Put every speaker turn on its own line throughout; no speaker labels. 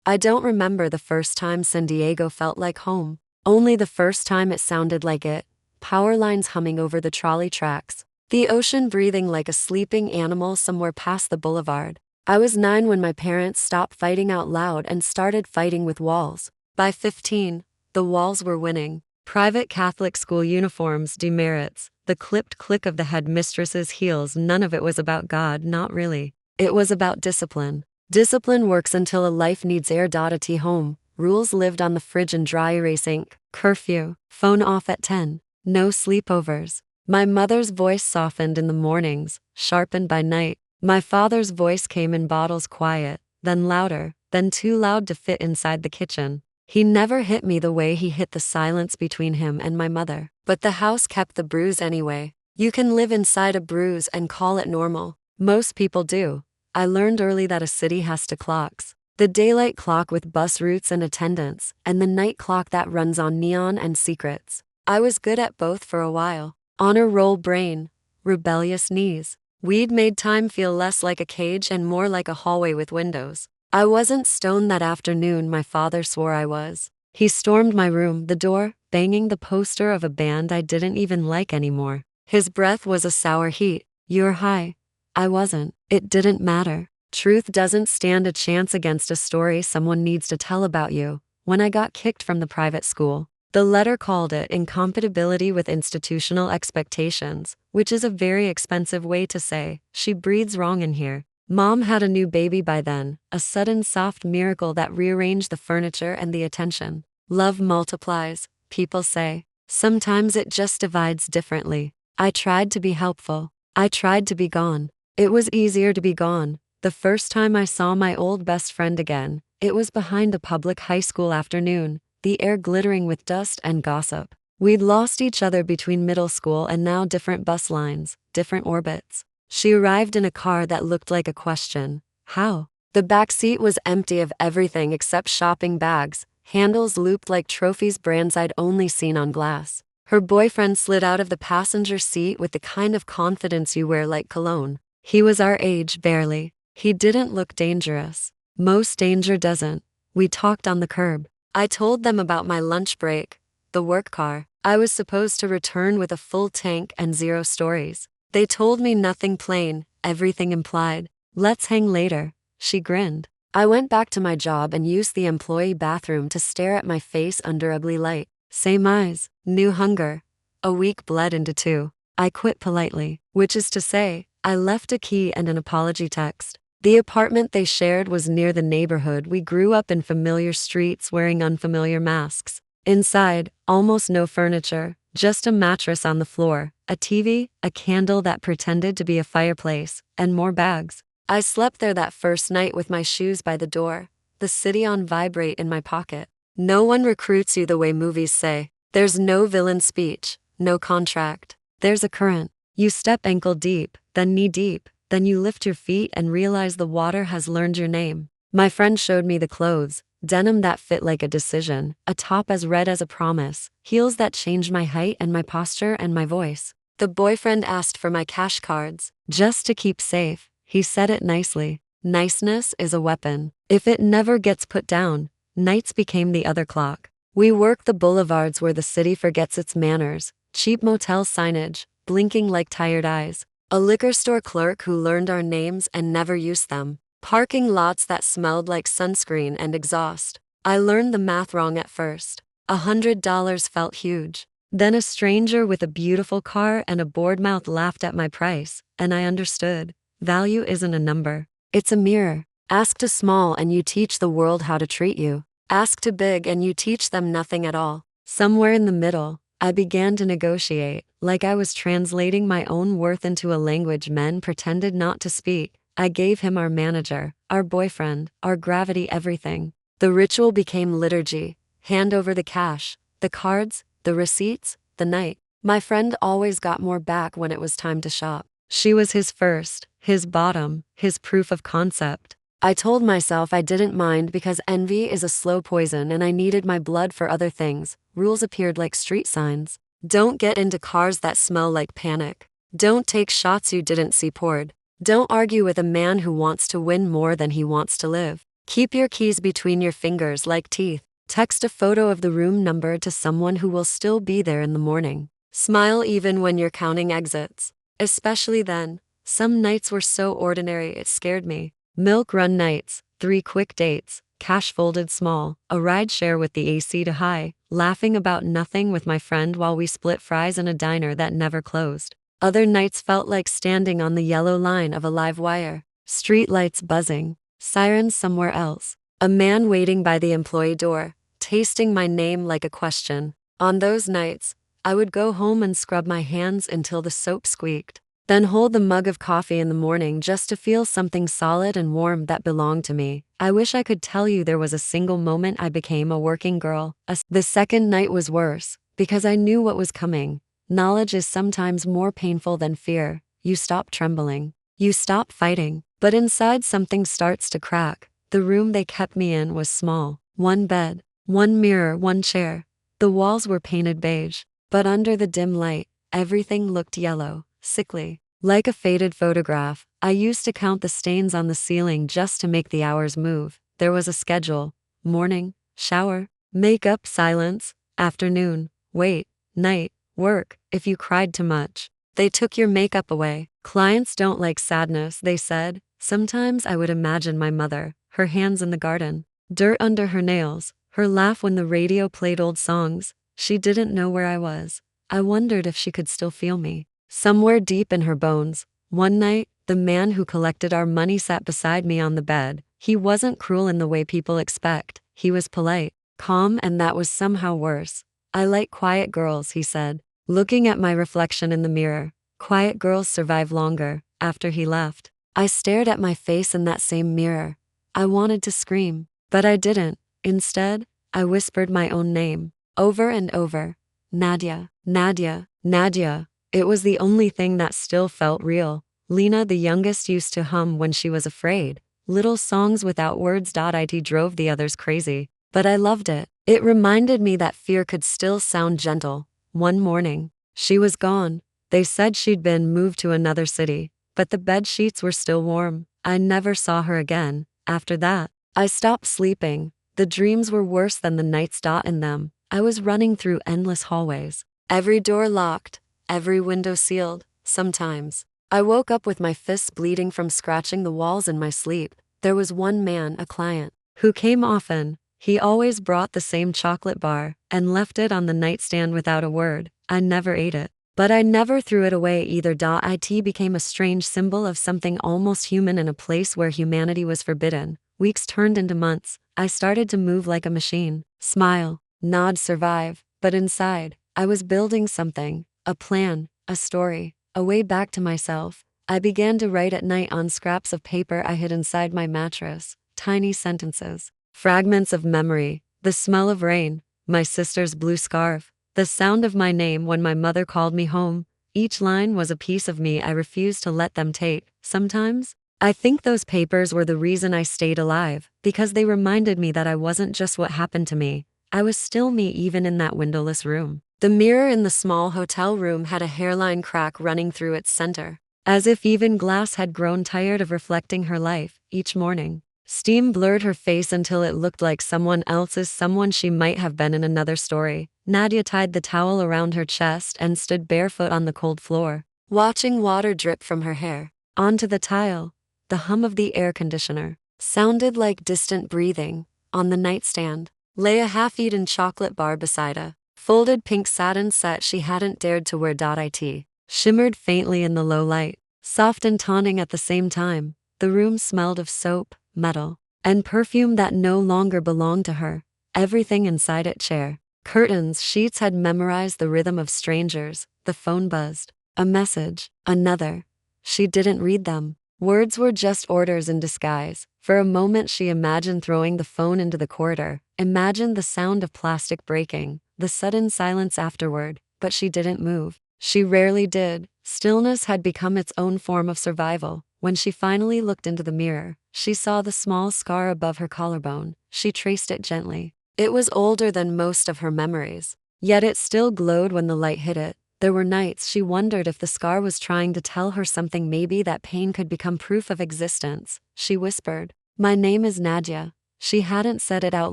I don't remember the first time San Diego felt like home. Only the first time it sounded like it. Power lines humming over the trolley tracks. The ocean breathing like a sleeping animal somewhere past the boulevard. I was 9 when my parents stopped fighting out loud and started fighting with walls. By 15, the walls were winning. Private Catholic school uniforms, demerits, the clipped click of the headmistress's heels, none of it was about God, not really. It was about discipline. Discipline works until a life needs air. At home, rules lived on the fridge and dry erase ink. Curfew, phone off at 10. No sleepovers. My mother's voice softened in the mornings, sharpened by night. My father's voice came in bottles, quiet, then louder, then too loud to fit inside the kitchen. He never hit me the way he hit the silence between him and my mother. But the house kept the bruise anyway. You can live inside a bruise and call it normal. Most people do. I learned early that a city has two clocks. The daylight clock with bus routes and attendance, and the night clock that runs on neon and secrets. I was good at both for a while. Honor roll brain, rebellious knees. Weed made time feel less like a cage and more like a hallway with windows. I wasn't stoned that afternoon my father swore I was. He stormed my room, the door, banging the poster of a band I didn't even like anymore. His breath was a sour heat. You're high. I wasn't. It didn't matter. Truth doesn't stand a chance against a story someone needs to tell about you. When I got kicked from the private school, the letter called it incompatibility with institutional expectations, which is a very expensive way to say, she breathes wrong in here. Mom had a new baby by then, a sudden soft miracle that rearranged the furniture and the attention. Love multiplies, people say. Sometimes it just divides differently. I tried to be helpful. I tried to be gone. It was easier to be gone. The first time I saw my old best friend again, it was behind a public high school afternoon, the air glittering with dust and gossip. We'd lost each other between middle school and now different bus lines, different orbits. She arrived in a car that looked like a question. How? The back seat was empty of everything except shopping bags, handles looped like trophies, brands I'd only seen on glass. Her boyfriend slid out of the passenger seat with the kind of confidence you wear like cologne. He was our age, barely. He didn't look dangerous. Most danger doesn't. We talked on the curb. I told them about my lunch break, the work car. I was supposed to return with a full tank and 0 stories. They told me nothing plain, everything implied. Let's hang later. She grinned. I went back to my job and used the employee bathroom to stare at my face under a blue light. Same eyes, new hunger. A week bled into 2. I quit politely, which is to say, I left a key and an apology text. The apartment they shared was near the neighborhood we grew up in, familiar streets wearing unfamiliar masks. Inside, almost no furniture, just a mattress on the floor, a TV, a candle that pretended to be a fireplace, and more bags. I slept there that first night with my shoes by the door, the city on vibrate in my pocket. No one recruits you the way movies say. There's no villain speech, no contract. There's a current. You step ankle deep, then knee deep, then you lift your feet and realize the water has learned your name. My friend showed me the clothes, denim that fit like a decision, a top as red as a promise, heels that changed my height and my posture and my voice. The boyfriend asked for my cash cards, just to keep safe. He said it nicely. Niceness is a weapon. If it never gets put down, nights became the other clock. We worked the boulevards where the city forgets its manners, cheap motel signage, blinking like tired eyes. A liquor store clerk who learned our names and never used them. Parking lots that smelled like sunscreen and exhaust. I learned the math wrong at first. $100 felt huge. Then a stranger with a beautiful car and a bored mouth laughed at my price, and I understood. Value isn't a number. It's a mirror. Ask to small and you teach the world how to treat you. Ask to big and you teach them nothing at all. Somewhere in the middle, I began to negotiate, like I was translating my own worth into a language men pretended not to speak. I gave him our manager, our boyfriend, our gravity, everything. The ritual became liturgy. Hand over the cash, the cards, the receipts, the night. My friend always got more back when it was time to shop. She was his first, his bottom, his proof of concept. I told myself I didn't mind because envy is a slow poison and I needed my blood for other things. Rules appeared like street signs. Don't get into cars that smell like panic. Don't take shots you didn't see poured. Don't argue with a man who wants to win more than he wants to live. Keep your keys between your fingers like teeth. Text a photo of the room number to someone who will still be there in the morning. Smile even when you're counting exits. Especially then. Some nights were so ordinary it scared me. Milk run nights, 3 quick dates, cash folded small, a ride share with the AC to high, laughing about nothing with my friend while we split fries in a diner that never closed. Other nights felt like standing on the yellow line of a live wire. Street lights buzzing, sirens somewhere else. A man waiting by the employee door, tasting my name like a question. On those nights, I would go home and scrub my hands until the soap squeaked, then hold the mug of coffee in the morning just to feel something solid and warm that belonged to me. I wish I could tell you there was a single moment I became a working girl. The second night was worse, because I knew what was coming. Knowledge is sometimes more painful than fear. You stop trembling. You stop fighting. But inside something starts to crack. The room they kept me in was small. 1 bed, 1 mirror, 1 chair. The walls were painted beige, but under the dim light, everything looked yellow, sickly, like a faded photograph. I used to count the stains on the ceiling just to make the hours move. There was a schedule: morning, shower, makeup, silence, afternoon, wait, night, work. If you cried too much, they took your makeup away. Clients don't like sadness, they said. Sometimes I would imagine my mother, her hands in the garden, dirt under her nails, her laugh when the radio played old songs. She didn't know where I was. I wondered if she could still feel me, somewhere deep in her bones. One night, the man who collected our money sat beside me on the bed. He wasn't cruel in the way people expect. He was polite, calm, and that was somehow worse. I like quiet girls, he said, looking at my reflection in the mirror. Quiet girls survive longer. After he left, I stared at my face in that same mirror. I wanted to scream, but I didn't. Instead, I whispered my own name, over and over. Nadia, Nadia, Nadia. It was the only thing that still felt real. Lena, the youngest, used to hum when she was afraid. Little songs without words. It drove the others crazy, but I loved it. It reminded me that fear could still sound gentle. One morning, she was gone. They said she'd been moved to another city, but the bed sheets were still warm. I never saw her again. After that, I stopped sleeping. The dreams were worse than the nights. In them, I was running through endless hallways, every door locked, every window sealed. Sometimes, I woke up with my fists bleeding from scratching the walls in my sleep. There was one man, a client, who came often. He always brought the same chocolate bar and left it on the nightstand without a word. I never ate it, but I never threw it away either. It became a strange symbol of something almost human in a place where humanity was forbidden. Weeks turned into months. I started to move like a machine, smile, nod, survive. But inside, I was building something, a plan, a story, a way back to myself. I began to write at night on scraps of paper I hid inside my mattress. Tiny sentences, fragments of memory, the smell of rain, my sister's blue scarf, the sound of my name when my mother called me home. Each line was a piece of me I refused to let them take. Sometimes, I think those papers were the reason I stayed alive, because they reminded me that I wasn't just what happened to me. I was still me even in that windowless room. The mirror in the small hotel room had a hairline crack running through its center, as if even glass had grown tired of reflecting her life. Each morning, steam blurred her face until it looked like someone else's, someone she might have been in another story. Nadia tied the towel around her chest and stood barefoot on the cold floor, watching water drip from her hair onto the tile. The hum of the air conditioner sounded like distant breathing. On the nightstand lay a half-eaten chocolate bar beside a folded pink satin set she hadn't dared to wear. It shimmered faintly in the low light, soft and taunting at the same time. The room smelled of soap, metal, and perfume that no longer belonged to her. Everything inside it, chair, curtains, sheets, had memorized the rhythm of strangers. The phone buzzed. A message, another. She didn't read them. Words were just orders in disguise. For a moment she imagined throwing the phone into the corridor, imagined the sound of plastic breaking, the sudden silence afterward, but she didn't move. She rarely did. Stillness had become its own form of survival. When she finally looked into the mirror, she saw the small scar above her collarbone. She traced it gently. It was older than most of her memories, yet it still glowed when the light hit it. There were nights she wondered if the scar was trying to tell her something, maybe that pain could become proof of existence. She whispered, "My name is Nadia. She hadn't said it out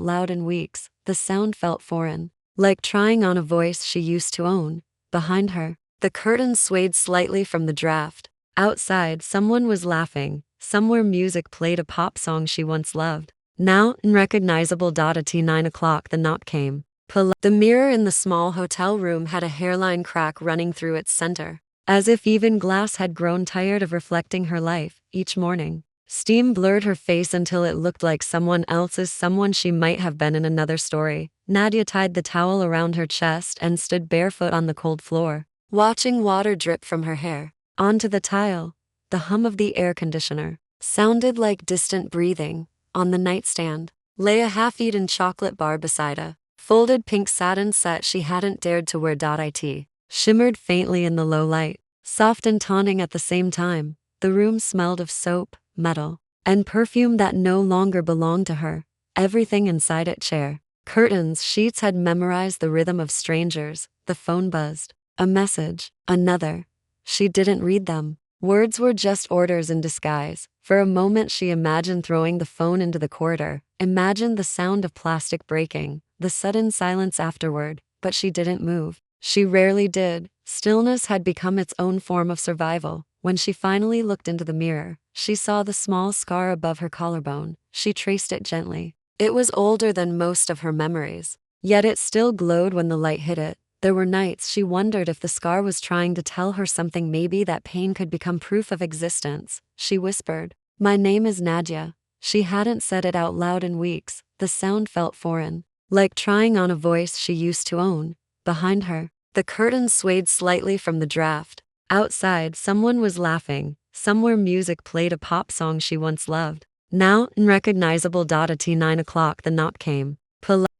loud in weeks. The sound felt foreign, like trying on a voice she used to own. Behind her, the curtains swayed slightly from the draft. Outside, someone was laughing. Somewhere music played a pop song she once loved. Now, unrecognizable. At 9 o'clock, the knock came. The mirror in the small hotel room had a hairline crack running through its center, as if even glass had grown tired of reflecting her life each morning. Steam blurred her face until it looked like someone else's, someone she might have been in another story. Nadia tied the towel around her chest and stood barefoot on the cold floor, watching water drip from her hair onto the tile. The hum of the air conditioner sounded like distant breathing. On the nightstand lay a half-eaten chocolate bar beside a folded pink satin set she hadn't dared to wear. It shimmered faintly in the low light, soft and taunting at the same time. The room smelled of soap, metal, and perfume that no longer belonged to her. Everything inside it, chair, curtains, sheets, had memorized the rhythm of strangers. The phone buzzed. A message. Another. She didn't read them. Words were just orders in disguise. For a moment she imagined throwing the phone into the corridor, imagined the sound of plastic breaking, the sudden silence afterward, but she didn't move. She rarely did. Stillness had become its own form of survival. When she finally looked into the mirror, she saw the small scar above her collarbone. She traced it gently. It was older than most of her memories, yet it still glowed when the light hit it. There were nights she wondered if the scar was trying to tell her something, maybe that pain could become proof of existence. She whispered, "My name is Nadia." She hadn't said it out loud in weeks. The sound felt foreign, like trying on a voice she used to own. Behind her, the curtains swayed slightly from the draft. Outside, someone was laughing. Somewhere music played a pop song she once loved. Now, unrecognizable. At 9 o'clock, the knock came.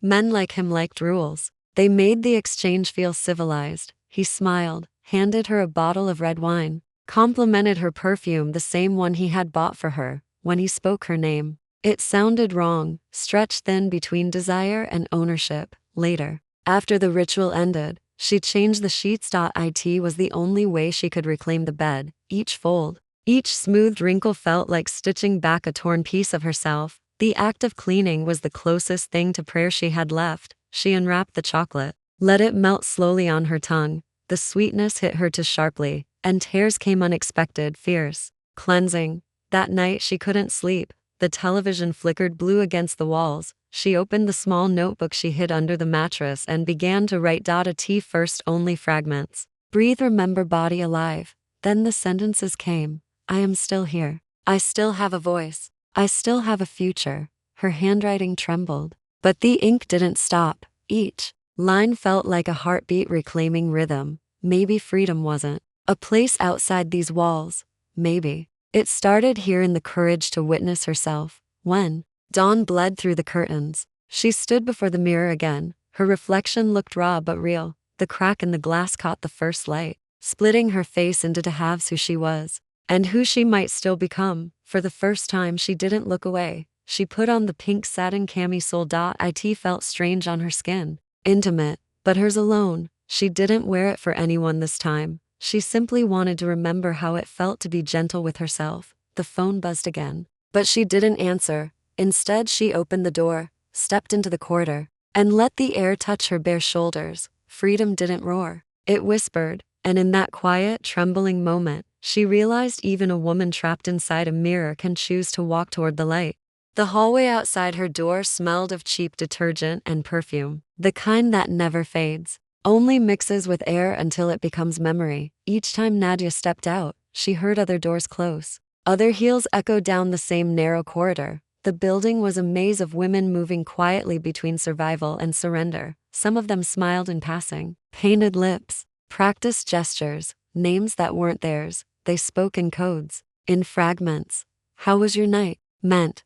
Men like him liked rules. They made the exchange feel civilized. He smiled, handed her a bottle of red wine, complimented her perfume, the same one he had bought for her. When he spoke her name, it sounded wrong, stretched thin between desire and ownership. Later, after the ritual ended, she changed the sheets. It was the only way she could reclaim the bed. Each fold, each smoothed wrinkle felt like stitching back a torn piece of herself. The act of cleaning was the closest thing to prayer she had left. She unwrapped the chocolate, let it melt slowly on her tongue. The sweetness hit her too sharply, and tears came unexpected, fierce, cleansing. That night she couldn't sleep. The television flickered blue against the walls. She opened the small notebook she hid under the mattress and began to write. At first only fragments. Breathe, remember, body alive. Then the sentences came. I am still here. I still have a voice. I still have a future. Her handwriting trembled, but the ink didn't stop. Each line felt like a heartbeat reclaiming rhythm. Maybe freedom wasn't a place outside these walls. Maybe it started here, in the courage to witness herself. When dawn bled through the curtains, she stood before the mirror again. Her reflection looked raw but real. The crack in the glass caught the first light, splitting her face into two halves: who she was, and who she might still become. For the first time she didn't look away. She put on the pink satin camisole. It felt strange on her skin, intimate, but hers alone. She didn't wear it for anyone this time. She simply wanted to remember how it felt to be gentle with herself. The phone buzzed again, but she didn't answer. Instead, she opened the door, stepped into the corridor, and let the air touch her bare shoulders. Freedom didn't roar. It whispered, and in that quiet, trembling moment, she realized even a woman trapped inside a mirror can choose to walk toward the light. The hallway outside her door smelled of cheap detergent and perfume, the kind that never fades, only mixes with air until it becomes memory. Each time Nadia stepped out, she heard other doors close. Other heels echoed down the same narrow corridor. The building was a maze of women moving quietly between survival and surrender. Some of them smiled in passing, painted lips, practiced gestures, names that weren't theirs. They spoke in codes, in fragments. How was your night? Meant,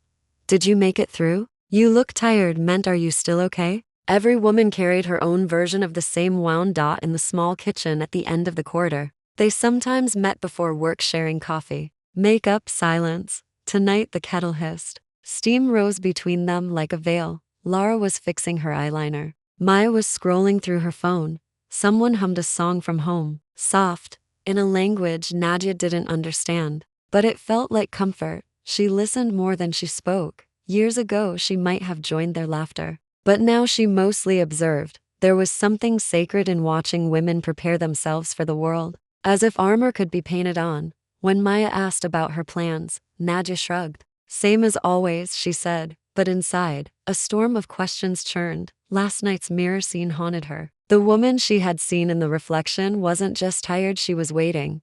did you make it through? You look tired. Meant, are you still okay? Every woman carried her own version of the same wound. In the small kitchen at the end of the corridor, they sometimes met before work, sharing coffee. Makeup, silence. Tonight the kettle hissed. Steam rose between them like a veil. Lara was fixing her eyeliner. Maya was scrolling through her phone. Someone hummed a song from home, soft, in a language Nadia didn't understand, but it felt like comfort. She listened more than she spoke, Years ago, she might have joined their laughter. But now she mostly observed. There was something sacred in watching women prepare themselves for the world, as if armor could be painted on. When Maya asked about her plans, Nadia shrugged. Same as always, she said, but inside, a storm of questions churned. Last night's mirror scene haunted her. The woman she had seen in the reflection wasn't just tired, she was waiting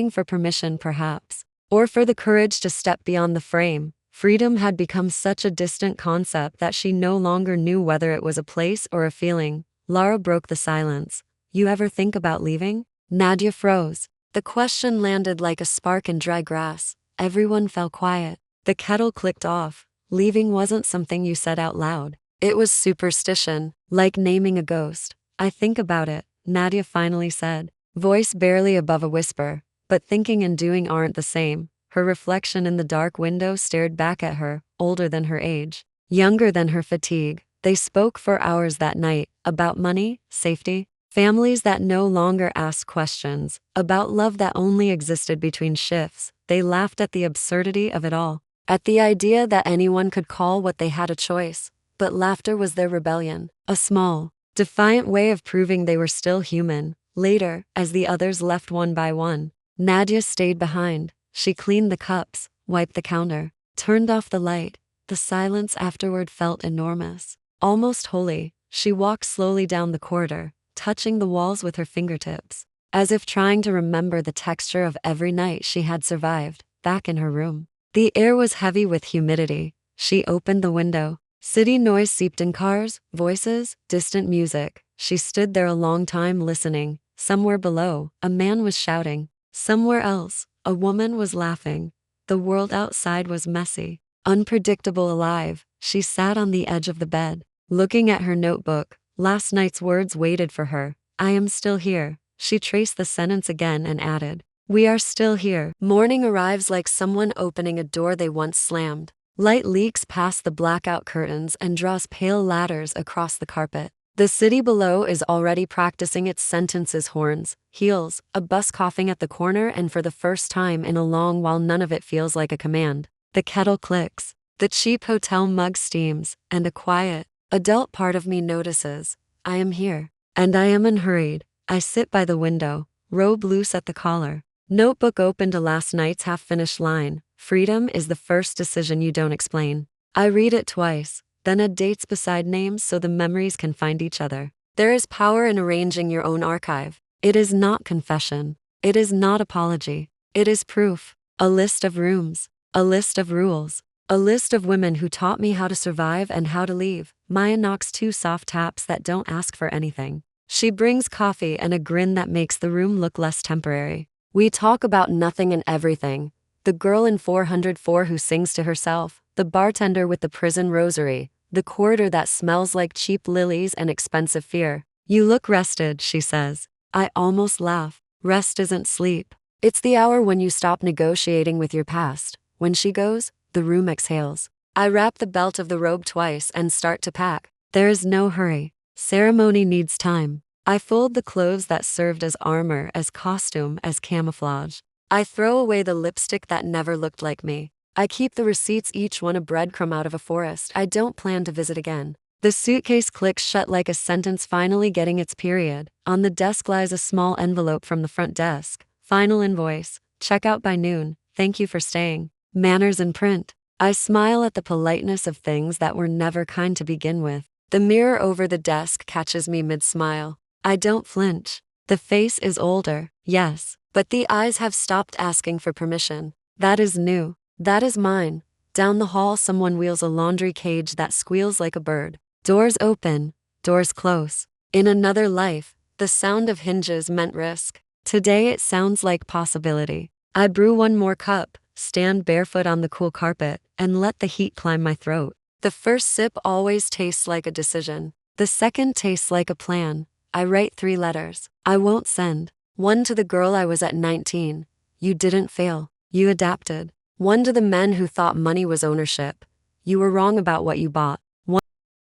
for permission perhaps, or for the courage to step beyond the frame. Freedom had become such a distant concept that she no longer knew whether it was a place or a feeling. Lara broke the silence. You ever think about leaving? Nadia froze. The question landed like a spark in dry grass. Everyone fell quiet. The kettle clicked off. Leaving wasn't something you said out loud. It was superstition, like naming a ghost. I think about it, Nadia finally said, voice barely above a whisper. But thinking and doing aren't the same. Her reflection in the dark window stared back at her, older than her age, younger than her fatigue. They spoke for hours that night, about money, safety, families that no longer asked questions, about love that only existed between shifts. They laughed at the absurdity of it all, at the idea that anyone could call what they had a choice. But laughter was their rebellion, a small, defiant way of proving they were still human. Later, as the others left one by one, Nadia stayed behind. She cleaned the cups, wiped the counter, turned off the light. The silence afterward felt enormous, almost holy. She walked slowly down the corridor, touching the walls with her fingertips, as if trying to remember the texture of every night she had survived. Back in her room, the air was heavy with humidity. She opened the window. City noise seeped in, cars, voices, distant music. She stood there a long time listening. Somewhere below, a man was shouting. Somewhere else, a woman was laughing. The world outside was messy, unpredictable, alive. She sat on the edge of the bed, looking at her notebook. Last night's words waited for her. I am still here. She traced the sentence again and added, we are still here. Morning arrives like someone opening a door they once slammed. Light leaks past the blackout curtains and draws pale ladders across the carpet. The city below is already practicing its sentences, horns, heels, a bus coughing at the corner, and for the first time in a long while none of it feels like a command. The kettle clicks, the cheap hotel mug steams, and a quiet, adult part of me notices. I am here, and I am unhurried. I sit by the window, robe loose at the collar, notebook open to last night's half-finished line. Freedom is the first decision you don't explain. I read it twice, then add dates beside names so the memories can find each other. There is power in arranging your own archive. It is not confession. It is not apology. It is proof. A list of rooms. A list of rules. A list of women who taught me how to survive and how to leave. Maya knocks 2 soft taps that don't ask for anything. She brings coffee and a grin that makes the room look less temporary. We talk about nothing and everything. The girl in 404 who sings to herself, the bartender with the prison rosary, the corridor that smells like cheap lilies and expensive fear. You look rested, she says. I almost laugh. Rest isn't sleep. It's the hour when you stop negotiating with your past. When she goes, the room exhales. I wrap the belt of the robe twice and start to pack. There is no hurry. Ceremony needs time. I fold the clothes that served as armor, as costume, as camouflage. I throw away the lipstick that never looked like me. I keep the receipts, each one a breadcrumb out of a forest I don't plan to visit again. The suitcase clicks shut like a sentence finally getting its period. On the desk lies a small envelope from the front desk. Final invoice. Check out by noon. Thank you for staying. Manners in print. I smile at the politeness of things that were never kind to begin with. The mirror over the desk catches me mid-smile. I don't flinch. The face is older, yes, but the eyes have stopped asking for permission. That is new. That is mine. Down the hall, someone wheels a laundry cage that squeals like a bird. Doors open, doors close. In another life, the sound of hinges meant risk. Today it sounds like possibility. I brew one more cup, stand barefoot on the cool carpet, and let the heat climb my throat. The first sip always tastes like a decision. The second tastes like a plan. I write 3 letters. I won't send. One to the girl I was at 19. You didn't fail. You adapted. One to the men who thought money was ownership. You were wrong about what you bought. One.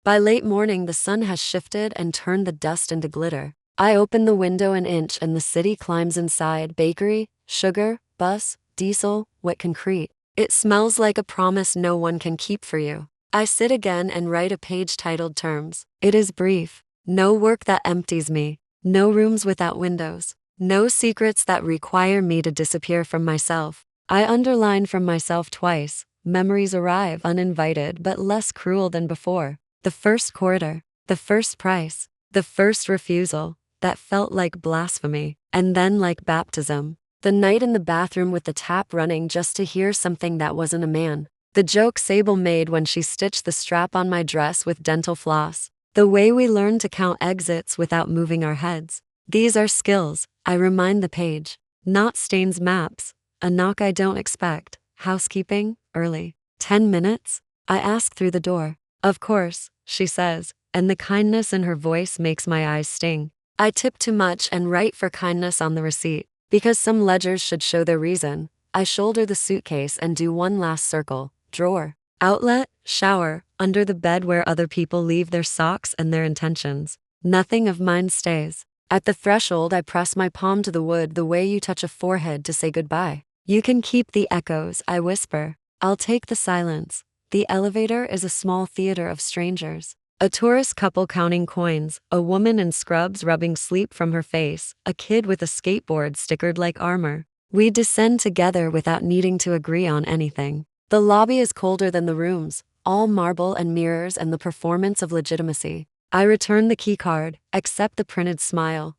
By late morning, the sun has shifted and turned the dust into glitter. I open the window an inch and the city climbs inside. Bakery, sugar, bus, diesel, wet concrete. It smells like a promise no one can keep for you. I sit again and write a page titled Terms. It is brief. No work that empties me. No rooms without windows. No secrets that require me to disappear from myself. I underline from myself twice. Memories arrive uninvited but less cruel than before. The first quarter. The first price. The first refusal. That felt like blasphemy. And then like baptism. The night in the bathroom with the tap running just to hear something that wasn't a man. The joke Sable made when she stitched the strap on my dress with dental floss. The way we learned to count exits without moving our heads. These are skills, I remind the page. Not stains maps. A knock I don't expect. Housekeeping, early. 10 minutes? I ask through the door. Of course, she says, and the kindness in her voice makes my eyes sting. I tip too much and write for kindness on the receipt. Because some ledgers should show their reason, I shoulder the suitcase and do one last circle. Drawer. Outlet, shower, under the bed where other people leave their socks and their intentions. Nothing of mine stays. At the threshold, I press my palm to the wood the way you touch a forehead to say goodbye. You can keep the echoes, I whisper. I'll take the silence. The elevator is a small theater of strangers. A tourist couple counting coins, a woman in scrubs rubbing sleep from her face, a kid with a skateboard stickered like armor. We descend together without needing to agree on anything. The lobby is colder than the rooms, all marble and mirrors and the performance of legitimacy. I return the keycard, accept the printed smile,